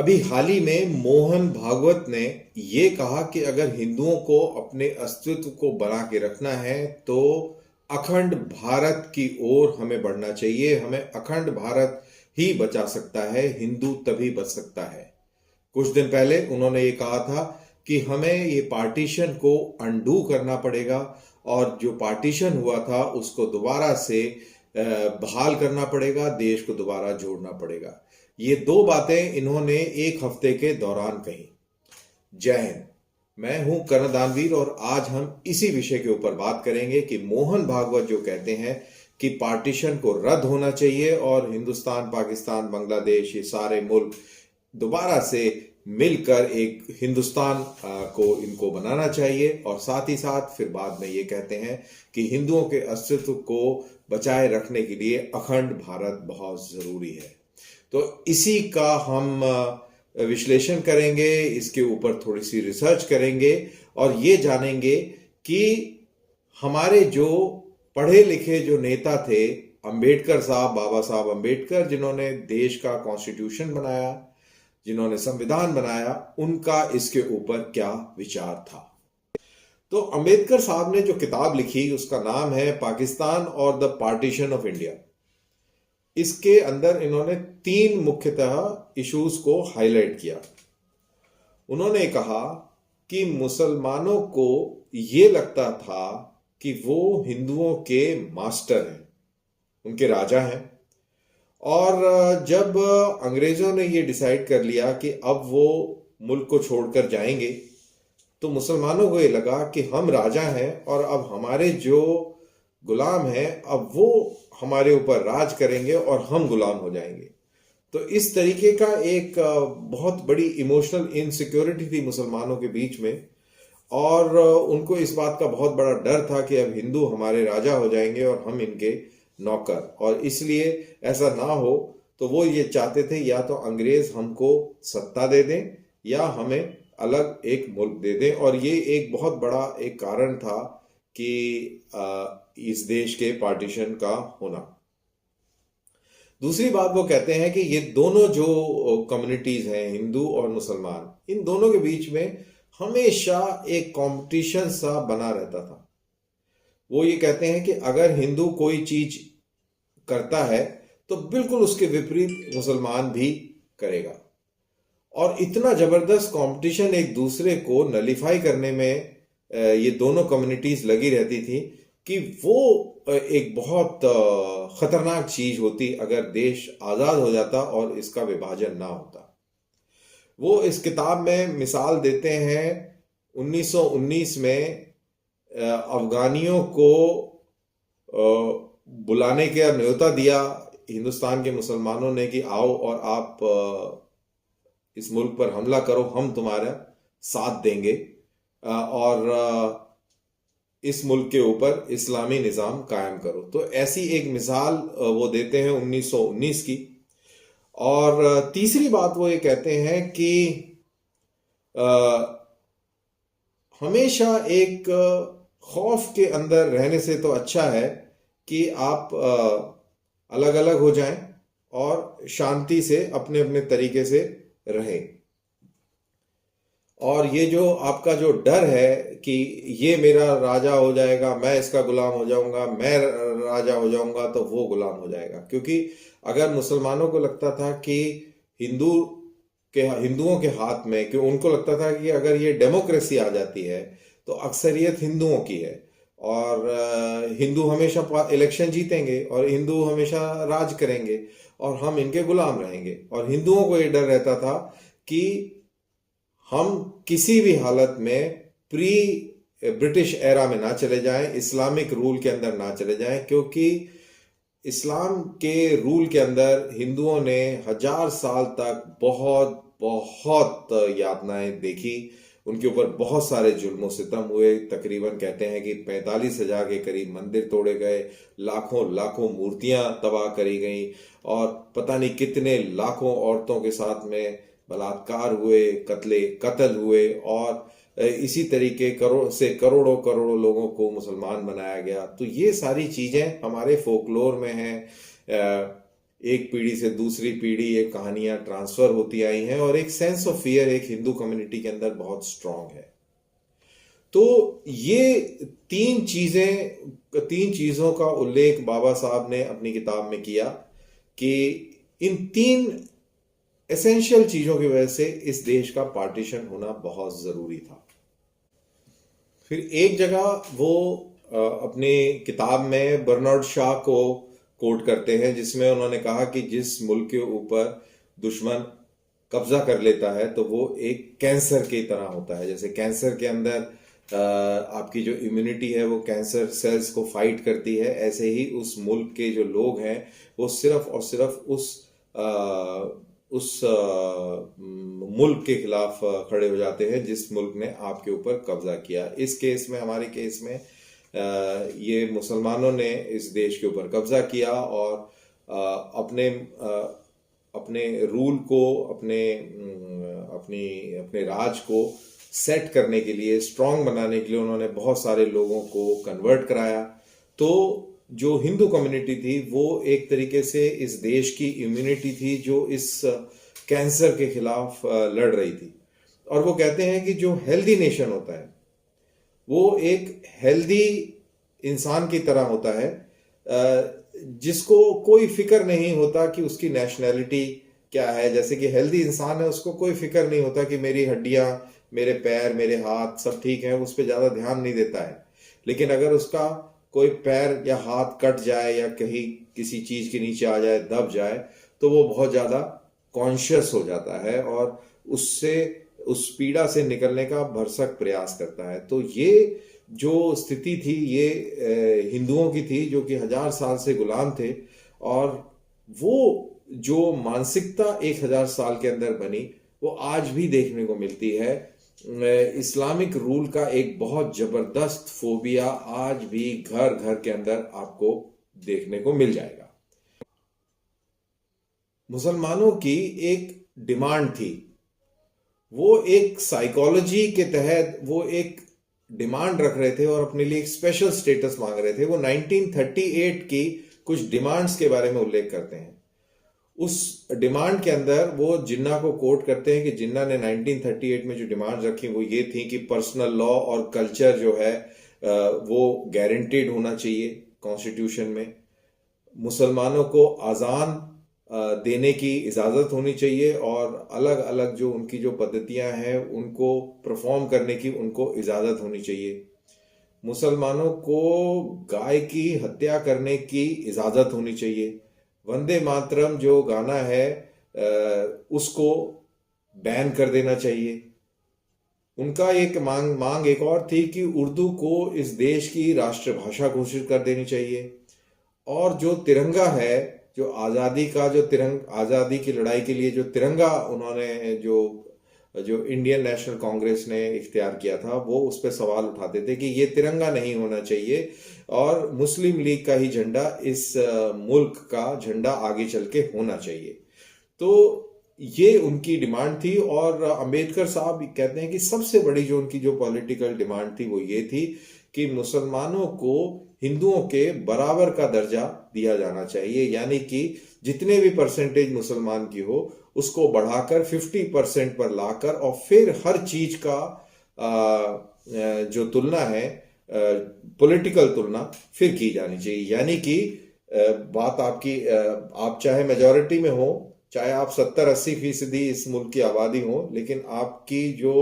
अभी हाल ही में मोहन भागवत ने ये कहा कि अगर हिंदुओं को अपने अस्तित्व को बना के रखना है तो अखंड भारत की ओर हमें बढ़ना चाहिए। हमें अखंड भारत ही बचा सकता है, हिंदू तभी बच सकता है। कुछ दिन पहले उन्होंने ये कहा था कि हमें ये पार्टीशन को अंडू करना पड़ेगा और जो पार्टीशन हुआ था उसको दोबारा से बहाल करना पड़ेगा, देश को दोबारा जोड़ना पड़ेगा। ये दो बातें इन्होंने एक हफ्ते के दौरान कही। जय हिंद। मैं हूं कर्ण दानवीर और आज हम इसी विषय के ऊपर बात करेंगे कि मोहन भागवत जो कहते हैं कि पार्टीशन को रद्द होना चाहिए और हिंदुस्तान, पाकिस्तान, बांग्लादेश, ये सारे मुल्क दोबारा से मिलकर एक हिंदुस्तान को इनको बनाना चाहिए, और साथ ही साथ फिर बाद में ये कहते हैं कि हिंदुओं के अस्तित्व को बचाए रखने के लिए अखंड भारत बहुत जरूरी है। तो इसी का हम विश्लेषण करेंगे, इसके ऊपर थोड़ी सी रिसर्च करेंगे और ये जानेंगे कि हमारे जो पढ़े लिखे जो नेता थे, अंबेडकर साहब, बाबा साहब अंबेडकर, जिन्होंने देश का कॉन्स्टिट्यूशन बनाया, जिन्होंने संविधान बनाया, उनका इसके ऊपर क्या विचार था। तो अंबेडकर साहब ने जो किताब लिखी उसका नाम है पाकिस्तान और द पार्टीशन ऑफ इंडिया। इसके अंदर इन्होंने तीन मुख्यतः इश्यूज को हाईलाइट किया। उन्होंने कहा कि मुसलमानों को ये लगता था कि वो हिंदुओं के मास्टर हैं, उनके राजा हैं, और जब अंग्रेजों ने ये डिसाइड कर लिया कि अब वो मुल्क को छोड़कर जाएंगे तो मुसलमानों को ये लगा कि हम राजा हैं और अब हमारे जो गुलाम हैं अब वो हमारे ऊपर राज करेंगे और हम गुलाम हो जाएंगे। तो इस तरीके का एक बहुत बड़ी इमोशनल इनसिक्योरिटी थी मुसलमानों के बीच में, और उनको इस बात का बहुत बड़ा डर था कि अब हिंदू हमारे राजा हो जाएंगे और हम इनके नौकर, और इसलिए ऐसा ना हो तो वो ये चाहते थे या तो अंग्रेज हमको सत्ता दे दें या हमें अलग एक मुल्क दे दें, और ये एक बहुत बड़ा एक कारण था कि इस देश के पार्टीशन का होना। दूसरी बात वो कहते हैं कि ये दोनों जो कम्युनिटीज हैं, हिंदू और मुसलमान, इन दोनों के बीच में हमेशा एक कंपटीशन सा बना रहता था। वो ये कहते हैं कि अगर हिंदू कोई चीज करता है तो बिल्कुल उसके विपरीत मुसलमान भी करेगा, और इतना जबरदस्त कंपटीशन एक दूसरे को नलीफाई करने में ये दोनों कम्युनिटीज लगी रहती थी कि वो एक बहुत खतरनाक चीज होती अगर देश आजाद हो जाता और इसका विभाजन ना होता। वो इस किताब में मिसाल देते हैं 1919 में अफगानियों को बुलाने का न्योता दिया हिंदुस्तान के मुसलमानों ने कि आओ और आप इस मुल्क पर हमला करो, हम तुम्हारा साथ देंगे और इस मुल्क के ऊपर इस्लामी निज़ाम कायम करो। तो ऐसी एक मिसाल वो देते हैं 1919 की। और तीसरी बात वो ये कहते हैं कि हमेशा एक खौफ के अंदर रहने से तो अच्छा है कि आप अलग अलग हो जाएं और शांति से अपने अपने तरीके से रहें। और ये जो आपका जो डर है कि ये मेरा राजा हो जाएगा, मैं इसका गुलाम हो जाऊंगा, मैं राजा हो जाऊंगा, तो वो गुलाम हो जाएगा। क्योंकि अगर मुसलमानों को लगता था कि हिंदुओं के हाथ में, कि उनको लगता था कि अगर ये डेमोक्रेसी आ जाती है तो अक्सरियत हिंदुओं की है और हिंदू हमेशा इलेक्शन जीतेंगे और हिंदू हमेशा राज करेंगे और हम इनके गुलाम रहेंगे। और हिंदुओं को ये डर रहता था कि हम किसी भी हालत में प्री ब्रिटिश एरा में ना चले जाएं, इस्लामिक रूल के अंदर ना चले जाएं, क्योंकि इस्लाम के रूल के अंदर हिंदुओं ने 1000 साल तक बहुत बहुत यातनाएं देखी, उनके ऊपर बहुत सारे जुल्म सितम हुए। तकरीबन कहते हैं कि 45,000 के करीब मंदिर तोड़े गए, लाखों लाखों मूर्तियां तबाह करी गई और पता नहीं कितने लाखों औरतों के साथ में बलात्कार हुए, कत्ल हुए, और इसी तरीके करोड़ों करोड़ों लोगों को मुसलमान बनाया गया। तो ये सारी चीजें हमारे फोकलोर में हैं। एक पीढ़ी से दूसरी पीढ़ी ये कहानियां ट्रांसफर होती आई हैं और एक सेंस ऑफ फियर एक हिंदू कम्युनिटी के अंदर बहुत स्ट्रांग है। तो ये तीन चीजों का उल्लेख बाबा साहब ने अपनी किताब में किया कि इन तीन एसेंशियल चीजों की वजह से इस देश का पार्टीशन होना बहुत जरूरी था। फिर एक जगह वो अपनी किताब में बर्नार्ड शॉ को कोट करते हैं, जिसमें उन्होंने कहा कि जिस मुल्क के ऊपर दुश्मन कब्जा कर लेता है तो वो एक कैंसर की तरह होता है। जैसे कैंसर के अंदर आपकी जो इम्यूनिटी है वो कैंसर सेल्स को फाइट करती है, ऐसे ही उस मुल्क के जो लोग हैं वो सिर्फ और सिर्फ उस मुल्क के खिलाफ खड़े हो जाते हैं जिस मुल्क ने आपके ऊपर कब्जा किया। इस केस में, हमारे केस में ये मुसलमानों ने इस देश के ऊपर कब्जा किया और अपने रूल को, अपने राज को सेट करने के लिए, स्ट्रांग बनाने के लिए उन्होंने बहुत सारे लोगों को कन्वर्ट कराया। तो जो हिंदू कम्युनिटी थी वो एक तरीके से इस देश की इम्यूनिटी थी जो इस कैंसर के खिलाफ लड़ रही थी। और वो कहते हैं कि जो हेल्दी नेशन होता है वो एक हेल्दी इंसान की तरह होता है, जिसको कोई फिक्र नहीं होता कि उसकी नेशनैलिटी क्या है। जैसे कि हेल्दी इंसान है, उसको कोई फिक्र नहीं होता कि मेरी हड्डियां, मेरे पैर, मेरे हाथ सब ठीक हैं, उस पर ज़्यादा ध्यान नहीं देता है। लेकिन अगर उसका कोई पैर या हाथ कट जाए या कहीं किसी चीज़ के नीचे आ जाए, दब जाए, तो वो बहुत ज़्यादा कॉन्शियस हो जाता है और उस पीड़ा से निकलने का भरसक प्रयास करता है। तो ये जो स्थिति थी ये हिंदुओं की थी जो कि 1000 साल से गुलाम थे, और वो जो मानसिकता 1000 साल के अंदर बनी वो आज भी देखने को मिलती है। इस्लामिक रूल का एक बहुत जबरदस्त फोबिया आज भी घर घर के अंदर आपको देखने को मिल जाएगा। मुसलमानों की एक डिमांड थी, वो एक साइकोलॉजी के तहत वो एक डिमांड रख रहे थे और अपने लिए एक स्पेशल स्टेटस मांग रहे थे। वो 1938 की कुछ डिमांड्स के बारे में उल्लेख करते हैं। उस डिमांड के अंदर वो जिन्ना को कोट करते हैं कि जिन्ना ने 1938 में जो डिमांड रखी वो ये थी कि पर्सनल लॉ और कल्चर जो है वो गारंटीड होना चाहिए कॉन्स्टिट्यूशन में। मुसलमानों को अजान देने की इजाज़त होनी चाहिए और अलग अलग जो उनकी जो पद्धतियां हैं उनको परफॉर्म करने की उनको इजाज़त होनी चाहिए। मुसलमानों को गाय की हत्या करने की इजाज़त होनी चाहिए। वंदे मातरम जो गाना है उसको बैन कर देना चाहिए। उनका एक मांग एक और थी कि उर्दू को इस देश की राष्ट्रभाषा घोषित कर देनी चाहिए। और जो तिरंगा है, जो आज़ादी की लड़ाई के लिए जो तिरंगा उन्होंने जो इंडियन नेशनल कांग्रेस ने इख्तियार किया था, वो उस पर सवाल उठाते थे कि ये तिरंगा नहीं होना चाहिए और मुस्लिम लीग का ही झंडा इस मुल्क का झंडा आगे चल के होना चाहिए। तो ये उनकी डिमांड थी। और अंबेडकर साहब कहते हैं कि सबसे बड़ी जो उनकी जो पॉलिटिकल डिमांड थी वो ये थी कि मुसलमानों को हिंदुओं के बराबर का दर्जा दिया जाना चाहिए, यानी कि जितने भी परसेंटेज मुसलमान की हो उसको बढ़ाकर 50% पर लाकर और फिर हर चीज का जो तुलना है, पॉलिटिकल तुलना फिर की जानी चाहिए। यानी कि बात आपकी, आप चाहे मेजॉरिटी में हो, चाहे आप 70-80% इस मुल्क की आबादी हो, लेकिन आपकी जो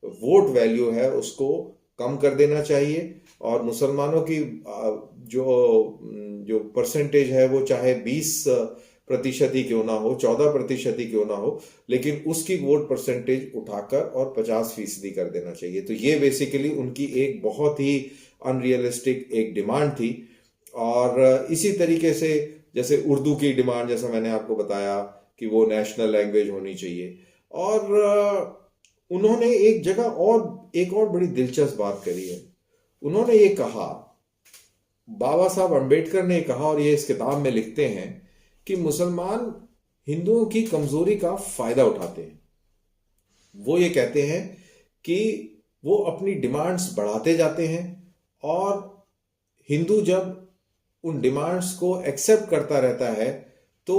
वोट वैल्यू है उसको कम कर देना चाहिए। और मुसलमानों की जो परसेंटेज है वो चाहे 20% ही क्यों ना हो, 14% ही क्यों ना हो, लेकिन उसकी वोट परसेंटेज उठाकर और 50% कर देना चाहिए। तो ये बेसिकली उनकी एक बहुत ही अनरियलिस्टिक एक डिमांड थी। और इसी तरीके से जैसे उर्दू की डिमांड, जैसा मैंने आपको बताया कि वो नेशनल लैंग्वेज होनी चाहिए। और उन्होंने एक और बड़ी दिलचस्प बात करी है। उन्होंने ये कहा, बाबा साहब अंबेडकर ने कहा, और ये इस किताब में लिखते हैं कि मुसलमान हिंदुओं की कमजोरी का फायदा उठाते हैं। वो ये कहते हैं कि वो अपनी डिमांड्स बढ़ाते जाते हैं और हिंदू जब उन डिमांड्स को एक्सेप्ट करता रहता है तो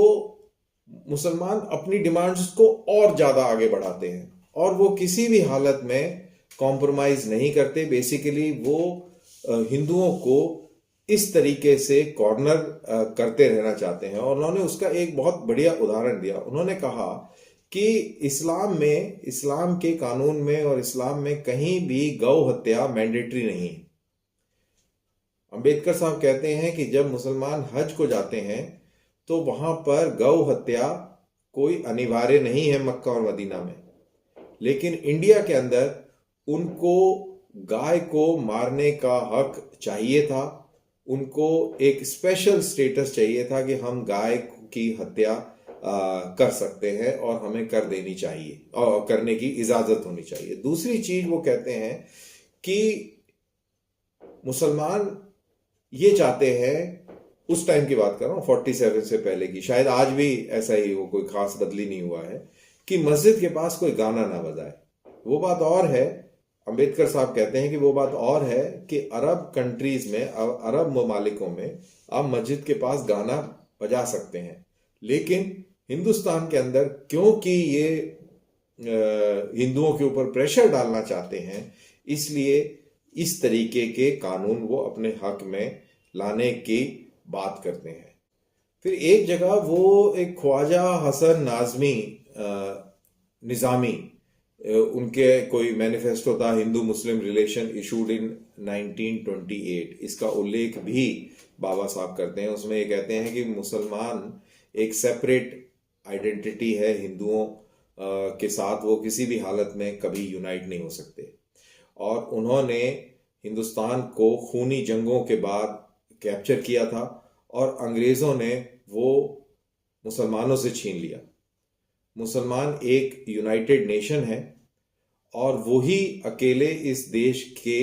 मुसलमान अपनी डिमांड्स को और ज़्यादा आगे बढ़ाते हैं और वो किसी भी हालत में कॉम्प्रोमाइज़ नहीं करते। बेसिकली वो हिंदुओं को इस तरीके से कॉर्नर करते रहना चाहते हैं। और उन्होंने उसका एक बहुत बढ़िया उदाहरण दिया। उन्होंने कहा कि इस्लाम के कानून में और इस्लाम में कहीं भी गौ हत्या मैंडेटरी नहीं है। अंबेडकर साहब कहते हैं कि जब मुसलमान हज को जाते हैं तो वहां पर गौ हत्या कोई अनिवार्य नहीं है मक्का और मदीना में, लेकिन इंडिया के अंदर उनको गाय को मारने का हक चाहिए था। उनको एक स्पेशल स्टेटस चाहिए था कि हम गाय की हत्या कर सकते हैं और हमें कर देनी चाहिए और करने की इजाजत होनी चाहिए। दूसरी चीज वो कहते हैं कि मुसलमान ये चाहते हैं, उस टाइम की बात कर रहा हूँ 47 से पहले की, शायद आज भी ऐसा ही हो, कोई खास बदली नहीं हुआ है, कि मस्जिद के पास कोई गाना ना बजाए। वो बात और है, अंबेडकर साहब कहते हैं कि वो बात और है कि अरब कंट्रीज में, अरब ममालिकों में आप मस्जिद के पास गाना बजा सकते हैं, लेकिन हिंदुस्तान के अंदर क्योंकि ये हिंदुओं के ऊपर प्रेशर डालना चाहते हैं, इसलिए इस तरीके के कानून वो अपने हक में लाने की बात करते हैं। फिर एक जगह वो एक ख्वाजा हसन नाजमी निज़ामी, उनके कोई मैनिफेस्टो था, हिंदू मुस्लिम रिलेशन इशूड इन 1928, इसका उल्लेख भी बाबा साहब करते हैं। उसमें ये कहते हैं कि मुसलमान एक सेपरेट आइडेंटिटी है हिंदुओं के साथ, वो किसी भी हालत में कभी यूनाइट नहीं हो सकते। और उन्होंने हिंदुस्तान को खूनी जंगों के बाद कैप्चर किया था और अंग्रेज़ों ने वो मुसलमानों से छीन लिया। मुसलमान एक यूनाइटेड नेशन है और वही अकेले इस देश के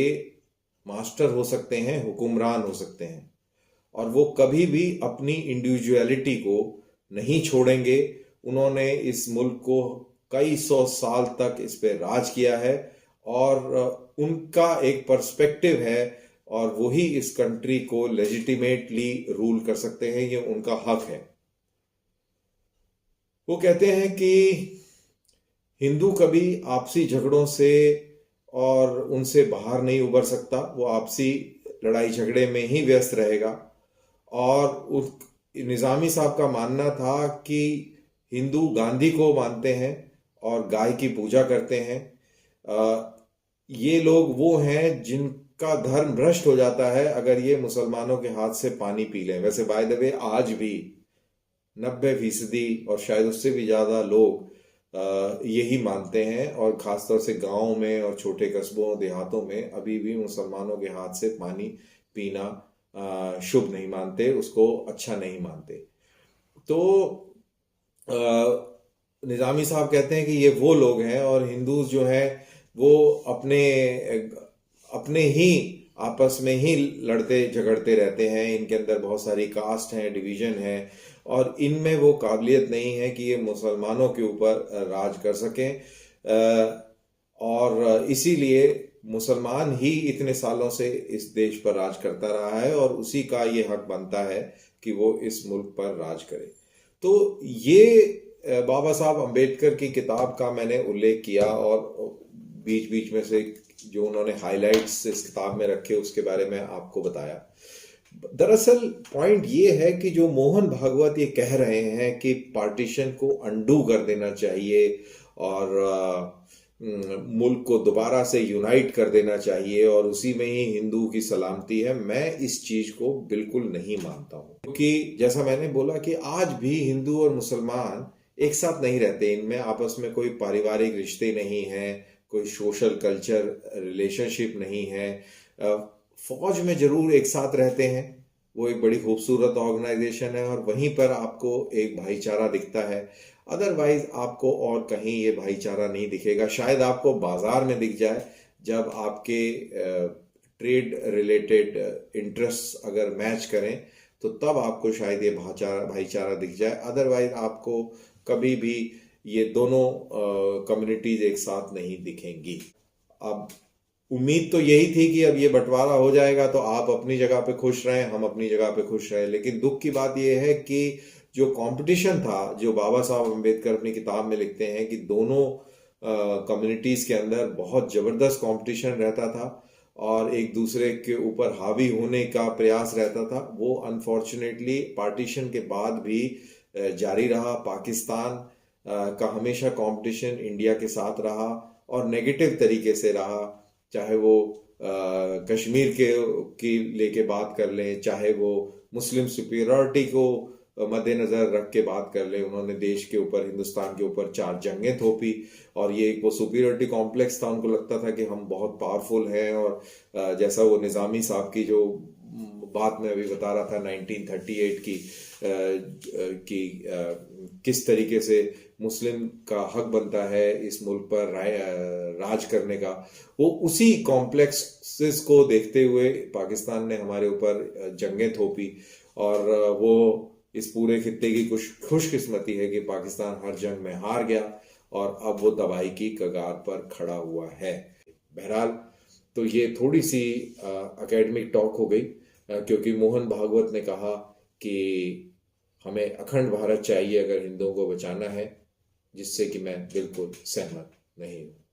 मास्टर हो सकते हैं, हुक्मरान हो सकते हैं, और वो कभी भी अपनी इंडिविजुअलिटी को नहीं छोड़ेंगे। उन्होंने इस मुल्क को कई सौ साल तक इस पे राज किया है और उनका एक पर्सपेक्टिव है और वही इस कंट्री को लेजिटिमेटली रूल कर सकते हैं, ये उनका हक है। वो कहते हैं कि हिंदू कभी आपसी झगड़ों से और उनसे बाहर नहीं उबर सकता, वो आपसी लड़ाई झगड़े में ही व्यस्त रहेगा। और उस निज़ामी साहब का मानना था कि हिंदू गांधी को मानते हैं और गाय की पूजा करते हैं। ये लोग वो हैं जिनका धर्म भ्रष्ट हो जाता है अगर ये मुसलमानों के हाथ से पानी पी लें। वैसे बाय द वे आज भी 90% और शायद उससे भी ज़्यादा लोग यही मानते हैं, और ख़ासतौर से गाँव में और छोटे कस्बों देहातों में अभी भी मुसलमानों के हाथ से पानी पीना शुभ नहीं मानते, उसको अच्छा नहीं मानते। तो निज़ामी साहब कहते हैं कि ये वो लोग हैं, और हिंदूज जो हैं वो अपने ही आपस में ही लड़ते झगड़ते रहते हैं। इनके अंदर बहुत सारी कास्ट हैं, डिवीज़न है, और इनमें वो काबिलियत नहीं है कि ये मुसलमानों के ऊपर राज कर सकें। और इसीलिए मुसलमान ही इतने सालों से इस देश पर राज करता रहा है और उसी का ये हक बनता है कि वो इस मुल्क पर राज करे। तो ये बाबा साहब अम्बेडकर की किताब का मैंने उल्लेख किया, और बीच बीच में से जो उन्होंने हाइलाइट्स इस किताब में रखे उसके बारे में आपको बताया। दरअसल पॉइंट ये है कि जो मोहन भागवत ये कह रहे हैं कि पार्टीशन को अंडू कर देना चाहिए और मुल्क को दोबारा से यूनाइट कर देना चाहिए और उसी में ही हिंदू की सलामती है, मैं इस चीज को बिल्कुल नहीं मानता हूँ। क्योंकि जैसा मैंने बोला कि आज भी हिंदू और मुसलमान एक साथ नहीं रहते, इनमें आपस में कोई पारिवारिक रिश्ते नहीं है, कोई सोशल कल्चर रिलेशनशिप नहीं है। फौज में जरूर एक साथ रहते हैं, वो एक बड़ी खूबसूरत ऑर्गेनाइजेशन है और वहीं पर आपको एक भाईचारा दिखता है। अदरवाइज आपको और कहीं ये भाईचारा नहीं दिखेगा। शायद आपको बाजार में दिख जाए, जब आपके ट्रेड रिलेटेड इंटरेस्ट अगर मैच करें तो तब आपको शायद ये भाईचारा दिख जाए। अदरवाइज आपको कभी भी ये दोनों कम्युनिटीज एक साथ नहीं दिखेंगी। अब उम्मीद तो यही थी कि अब ये बंटवारा हो जाएगा तो आप अपनी जगह पे खुश रहें, हम अपनी जगह पे खुश रहें, लेकिन दुख की बात यह है कि जो कंपटीशन था, जो बाबा साहब अम्बेडकर अपनी किताब में लिखते हैं कि दोनों कम्युनिटीज़ के अंदर बहुत ज़बरदस्त कंपटीशन रहता था और एक दूसरे के ऊपर हावी होने का प्रयास रहता था, वो अनफॉर्चुनेटली पार्टीशन के बाद भी जारी रहा। पाकिस्तान का हमेशा कंपटीशन इंडिया के साथ रहा और नेगेटिव तरीके से रहा, चाहे वो कश्मीर के की लेके बात कर लें, चाहे वो मुस्लिम सुपीरियरिटी को मद्देनजर रख के बात कर ले। उन्होंने देश के ऊपर, हिंदुस्तान के ऊपर 4 जंगें थोपी और ये एक वो सुपीरियरिटी कॉम्प्लेक्स था। उनको लगता था कि हम बहुत पावरफुल हैं और जैसा वो निज़ामी साहब की जो बात मैं अभी बता रहा था 1938 की किस तरीके से मुस्लिम का हक बनता है इस मुल्क पर राज करने का, वो उसी कॉम्प्लेक्सेस को देखते हुए पाकिस्तान ने हमारे ऊपर जंगें थोपी और वो इस पूरे खित्ते की खुशकिस्मती है कि पाकिस्तान हर जंग में हार गया और अब वो तबाही की कगार पर खड़ा हुआ है। बहरहाल, तो ये थोड़ी सी एकेडमिक टॉक हो गई, क्योंकि मोहन भागवत ने कहा कि हमें अखंड भारत चाहिए अगर हिंदुओं को बचाना है, जिससे कि मैं बिल्कुल सहमत नहीं हूँ।